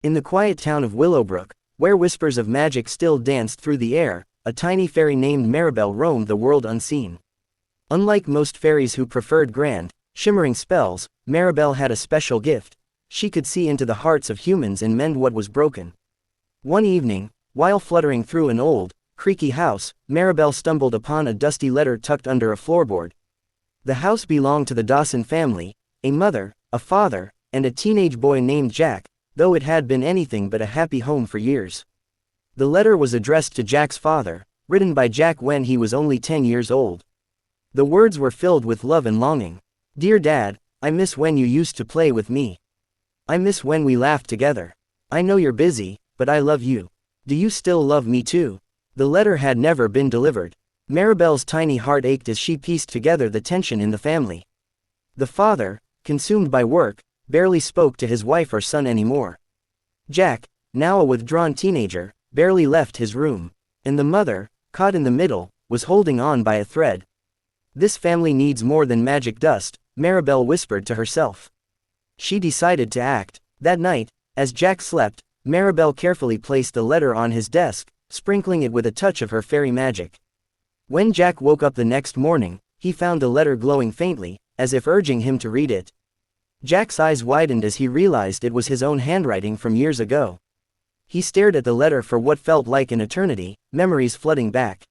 In the quiet town of Willowbrook, where whispers of magic still danced through the air, a tiny fairy named Maribel roamed the world unseen. Unlike most fairies who preferred grand, shimmering spells, Maribel had a special gift. She could see into the hearts of humans and mend what was broken. One evening, while fluttering through an old, creaky house, Maribel stumbled upon a dusty letter tucked under a floorboard. The house belonged to the Dawson family, a mother, a father, and a teenage boy named Jack, though it had been anything but a happy home for years. The letter was addressed to Jack's father, written by Jack when he was only 10 years old. The words were filled with love and longing. "Dear Dad, I miss when you used to play with me. I miss when we laughed together. I know you're busy, but I love you. Do you still love me too?" The letter had never been delivered. Maribel's tiny heart ached as she pieced together the tension in the family. The father, consumed by work, barely spoke to his wife or son anymore. Jack, now a withdrawn teenager, barely left his room. And the mother, caught in the middle, was holding on by a thread. "This family needs more than magic dust," Maribel whispered to herself. She decided to act. That night, as Jack slept, Maribel carefully placed the letter on his desk, sprinkling it with a touch of her fairy magic. When Jack woke up the next morning, he found the letter glowing faintly, as if urging him to read it. Jack's eyes widened as he realized it was his own handwriting from years ago. He stared at the letter for what felt like an eternity, memories flooding back.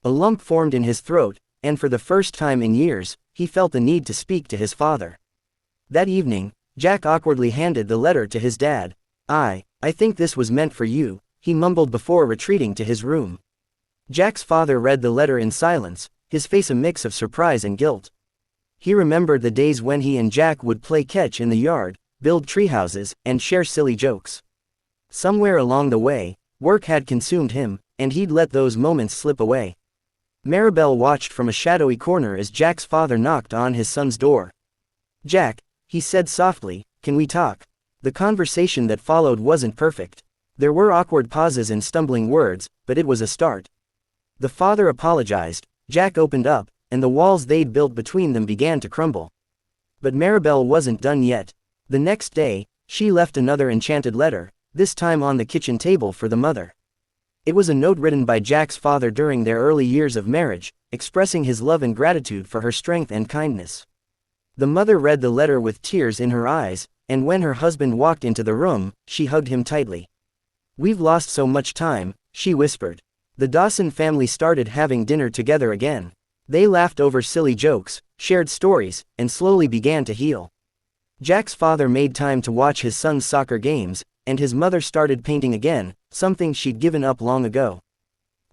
A lump formed in his throat, and for the first time in years, he felt the need to speak to his father. That evening, Jack awkwardly handed the letter to his dad. I think this was meant for you," he mumbled before retreating to his room. Jack's father read the letter in silence, his face a mix of surprise and guilt. He remembered the days when he and Jack would play catch in the yard, build treehouses, and share silly jokes. Somewhere along the way, work had consumed him, and he'd let those moments slip away. Maribel watched from a shadowy corner as Jack's father knocked on his son's door. "Jack," he said softly, "can we talk?" The conversation that followed wasn't perfect. There were awkward pauses and stumbling words, but it was a start. The father apologized, Jack opened up, and the walls they'd built between them began to crumble. But Maribel wasn't done yet. The next day, she left another enchanted letter, this time on the kitchen table for the mother. It was a note written by Jack's father during their early years of marriage, expressing his love and gratitude for her strength and kindness. The mother read the letter with tears in her eyes, and when her husband walked into the room, she hugged him tightly. "We've lost so much time," she whispered. The Dawson family started having dinner together again. They laughed over silly jokes, shared stories, and slowly began to heal. Jack's father made time to watch his son's soccer games, and his mother started painting again, something she'd given up long ago.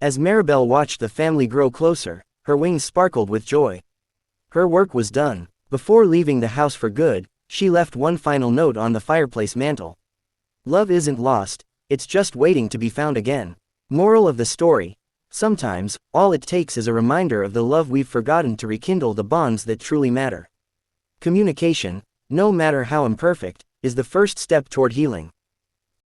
As Maribel watched the family grow closer, her wings sparkled with joy. Her work was done. Before leaving the house for good, she left one final note on the fireplace mantel. "Love isn't lost, it's just waiting to be found again." Moral of the story: sometimes, all it takes is a reminder of the love we've forgotten to rekindle the bonds that truly matter. Communication, no matter how imperfect, is the first step toward healing.